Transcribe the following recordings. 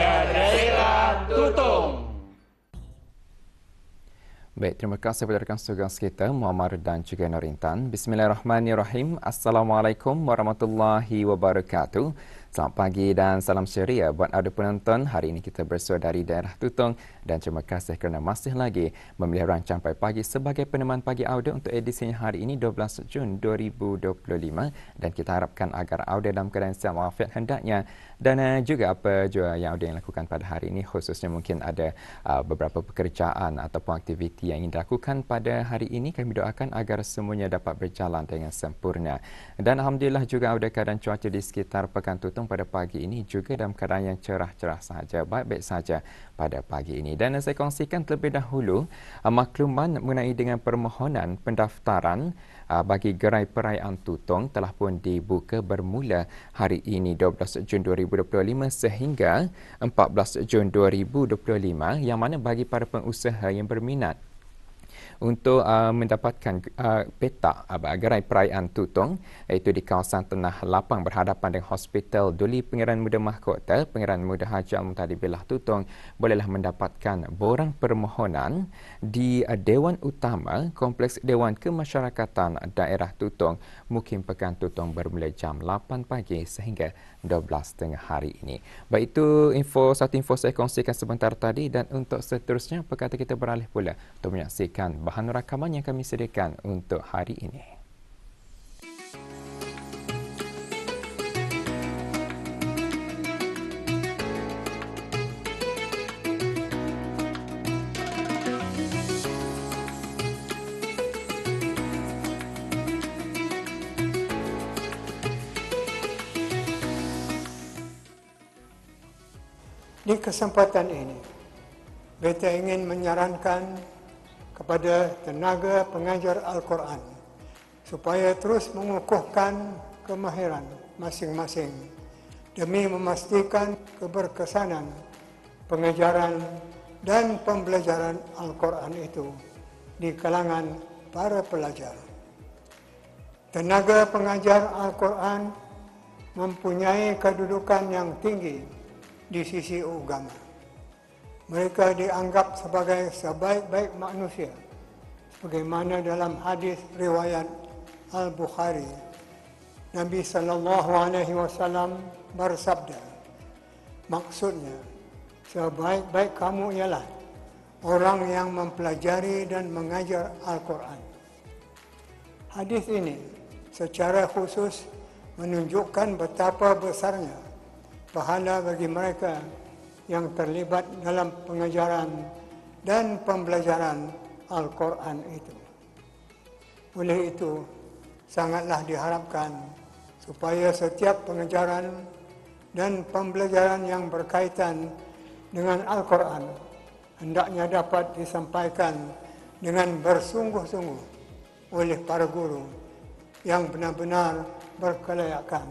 Daerah Tutong. Baik, terima kasih kepada rakan tugas kita Muammar dan juga Norintan. Bismillahirrahmanirrahim. Assalamualaikum warahmatullahi wabarakatuh. Selamat pagi dan salam ceria buat anda penonton. Hari ini kita bersua dari daerah Tutong dan terima kasih kerana masih lagi memilih rancang pagi sebagai peneman pagi audio untuk edisinya hari ini 12 Jun 2025 dan kita harapkan agar audio dalam keadaan sihat walafiat hendaknya dan juga apa jua yang audio yang lakukan pada hari ini khususnya mungkin ada beberapa pekerjaan ataupun aktiviti yang ingin dilakukan pada hari ini. Kami doakan agar semuanya dapat berjalan dengan sempurna dan alhamdulillah juga ada keadaan cuaca di sekitar Pekan Tutong pada pagi ini juga dalam keadaan yang cerah-cerah sahaja, baik-baik saja pada pagi ini. Dan saya kongsikan terlebih dahulu makluman mengenai dengan permohonan pendaftaran bagi gerai perayaan Tutong telah pun dibuka bermula hari ini 12 Jun 2025 sehingga 14 Jun 2025 yang mana bagi para pengusaha yang berminat untuk mendapatkan petak gerai perayaan Tutong iaitu di kawasan Tanah Lapang berhadapan dengan Hospital Duli Pangeran Muda Mahkota Pangeran Muda Haji Al-Muntadi Billah Tutong bolehlah mendapatkan borang permohonan di Dewan Utama Kompleks Dewan Kemasyarakatan Daerah Tutong Mukim Pekan Tutong bermula jam 8 pagi sehingga 12 hari ini. Baik, itu satu info saya kongsikan sebentar tadi dan untuk seterusnya apa kata kita beralih pula untuk menyaksikan bahan rakaman yang kami sediakan untuk hari ini. Di kesempatan ini, beta ingin menyarankan kepada tenaga pengajar Al-Quran supaya terus mengukuhkan kemahiran masing-masing demi memastikan keberkesanan pengajaran dan pembelajaran Al-Quran itu di kalangan para pelajar. Tenaga pengajar Al-Quran mempunyai kedudukan yang tinggi di sisi agama. Mereka dianggap sebagai sebaik-baik manusia, sebagaimana dalam hadis riwayat Al-Bukhari. Nabi SAW bersabda, maksudnya, sebaik-baik kamu ialah orang yang mempelajari dan mengajar Al-Quran. Hadis ini secara khusus menunjukkan betapa besarnya pahala bagi mereka yang terlibat dalam pengajaran dan pembelajaran Al-Quran itu. Oleh itu, sangatlah diharapkan supaya setiap pengajaran dan pembelajaran yang berkaitan dengan Al-Quran hendaknya dapat disampaikan dengan bersungguh-sungguh oleh para guru yang benar-benar berkelayakan,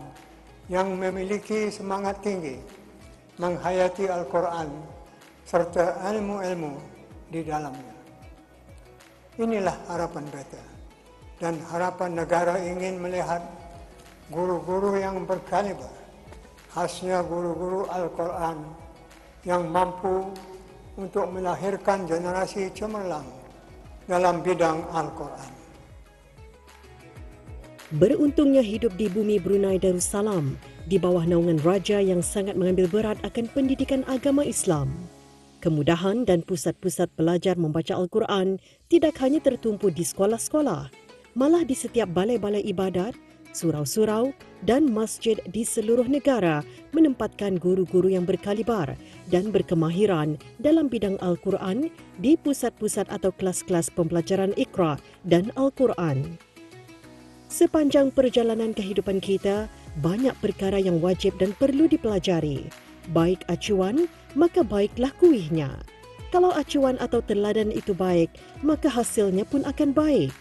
yang memiliki semangat tinggi menghayati Al-Quran serta ilmu-ilmu di dalamnya. Inilah harapan beta dan harapan negara ingin melihat guru-guru yang berkaliber, khasnya guru-guru Al-Quran yang mampu untuk melahirkan generasi cemerlang dalam bidang Al-Quran. Beruntungnya hidup di bumi Brunei Darussalam di bawah naungan raja yang sangat mengambil berat akan pendidikan agama Islam. Kemudahan dan pusat-pusat belajar membaca Al-Quran tidak hanya tertumpu di sekolah-sekolah, malah di setiap balai-balai ibadat, surau-surau dan masjid di seluruh negara menempatkan guru-guru yang berkaliber dan berkemahiran dalam bidang Al-Quran di pusat-pusat atau kelas-kelas pembelajaran Iqra dan Al-Quran. Sepanjang perjalanan kehidupan kita, banyak perkara yang wajib dan perlu dipelajari. Baik acuan, maka baiklah kuihnya. Kalau acuan atau teladan itu baik, maka hasilnya pun akan baik.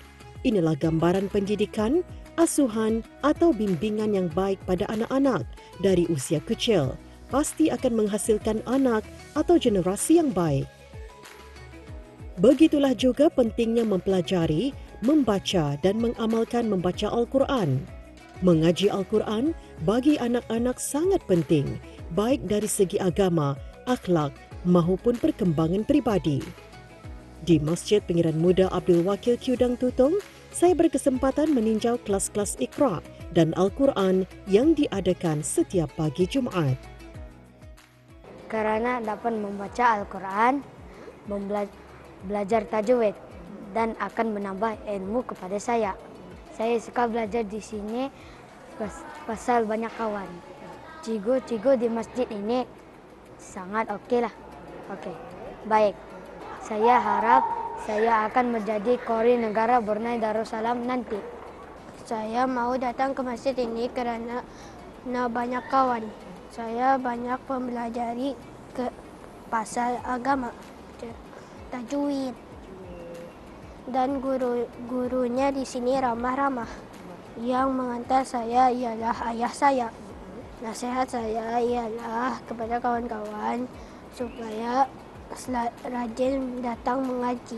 Inilah gambaran pendidikan, asuhan atau bimbingan yang baik pada anak-anak dari usia kecil. Pasti akan menghasilkan anak atau generasi yang baik. Begitulah juga pentingnya mempelajari, membaca dan mengamalkan membaca Al-Quran. Mengaji Al-Quran bagi anak-anak sangat penting, baik dari segi agama akhlak maupun perkembangan peribadi. Di Masjid Pengiran Muda Abdul Wakil Kudang Tutong, saya berkesempatan meninjau kelas-kelas Iqra dan Al-Quran yang diadakan setiap pagi Jumaat. Karena dapat membaca Al-Quran, belajar tajwid dan akan menambah ilmu kepada saya. Saya suka belajar di sini pasal banyak kawan. Cikgu di masjid ini sangat okey lah. Okey, baik. Saya harap saya akan menjadi Qori Negara Brunei Darussalam nanti. Saya mau datang ke masjid ini kerana banyak kawan. Saya banyak mempelajari ke pasal agama, tajwid. Dan gurunya di sini ramah-ramah. Yang mengantar saya ialah ayah saya. Nasihat saya ialah kepada kawan-kawan supaya rajin datang mengaji.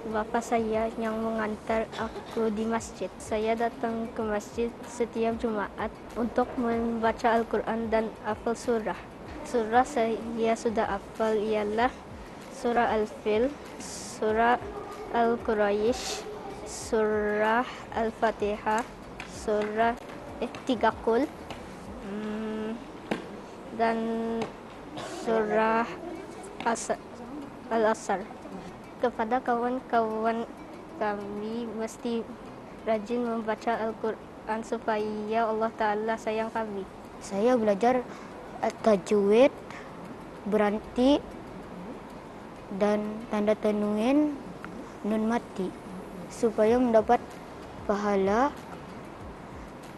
Bapa saya yang mengantar aku di masjid. Saya datang ke masjid setiap Jumaat untuk membaca Al-Quran dan hafal surah. Surah saya sudah hafal ialah surah Al-Fil, surah Al-Quraisy, surah Al-Fatihah, surah Tiga Qul, dan surah Al-Asr. Kepada kawan-kawan kami mesti rajin membaca Al-Quran supaya Allah Ta'ala sayang kami. Saya belajar tajwid, beranti dan tanda tanwin nun mati supaya mendapat pahala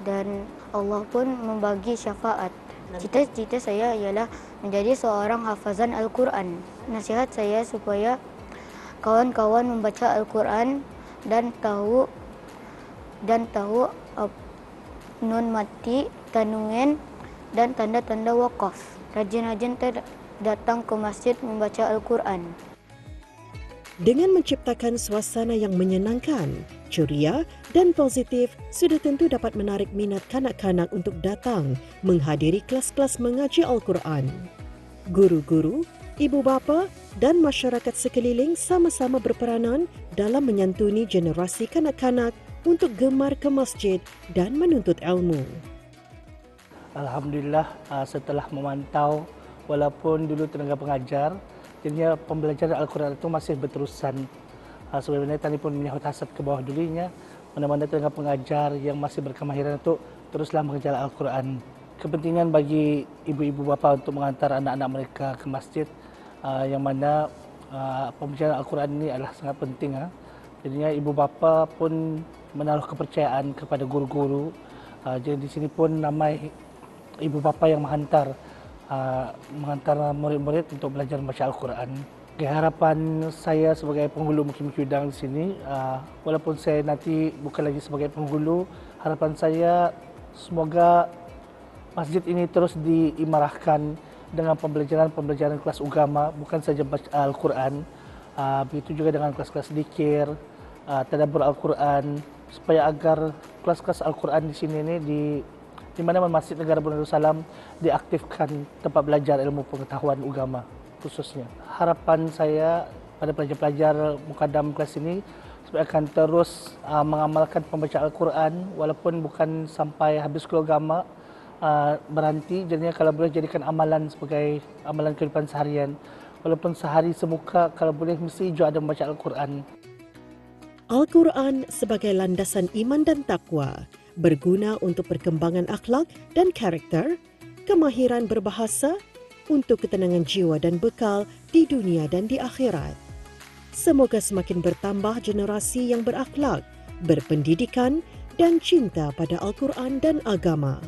dan Allah pun membagi syafaat. Cita-cita saya ialah menjadi seorang hafazan Al-Quran. Nasihat saya supaya kawan-kawan membaca Al-Quran dan tahu nun mati, tanwin dan tanda-tanda wakaf. Rajin-rajin datang ke masjid membaca Al-Quran. Dengan menciptakan suasana yang menyenangkan, ceria dan positif, sudah tentu dapat menarik minat kanak-kanak untuk datang menghadiri kelas-kelas mengaji Al-Quran. Guru-guru, ibu bapa dan masyarakat sekeliling sama-sama berperanan dalam menyantuni generasi kanak-kanak untuk gemar ke masjid dan menuntut ilmu. Alhamdulillah, setelah memantau walaupun dulu tenaga pengajar, jadinya pembelajaran Al-Quran itu masih berterusan. Sebenarnya tadi pun menyahut hasrat ke bawah dulunya, mana-mana tenaga pengajar yang masih berkemahiran untuk teruslah mengajar Al-Quran. Kepentingan bagi ibu-ibu bapa untuk mengantar anak-anak mereka ke masjid, yang mana pembelajaran Al-Quran ini adalah sangat penting. Jadinya ibu bapa pun menaruh kepercayaan kepada guru-guru. Jadi di sini pun ramai ibu bapa yang menghantar murid-murid untuk belajar membaca Al-Quran. Harapan saya sebagai penghulu Mukim Kudang di sini, walaupun saya nanti bukan lagi sebagai penghulu, harapan saya semoga masjid ini terus diimarahkan dengan pembelajaran kelas agama, bukan saja baca Al-Quran, begitu juga dengan kelas-kelas zikir, tadabbur Al-Quran, supaya agar kelas-kelas Al-Quran di sini ini di mana Masjid Negara Brunei Darussalam diaktifkan tempat belajar ilmu pengetahuan agama khususnya. Harapan saya pada pelajar-pelajar mukadam kelas ini supaya akan terus mengamalkan pembacaan Al-Quran walaupun bukan sampai habis sekolah agama, berhenti, jadinya kalau boleh jadikan amalan sebagai amalan kehidupan seharian. Walaupun sehari semuka, kalau boleh mesti juga ada membaca Al-Quran. Al-Quran sebagai landasan iman dan takwa, berguna untuk perkembangan akhlak dan karakter, kemahiran berbahasa, untuk ketenangan jiwa dan bekal di dunia dan di akhirat. Semoga semakin bertambah generasi yang berakhlak, berpendidikan dan cinta pada Al-Quran dan agama.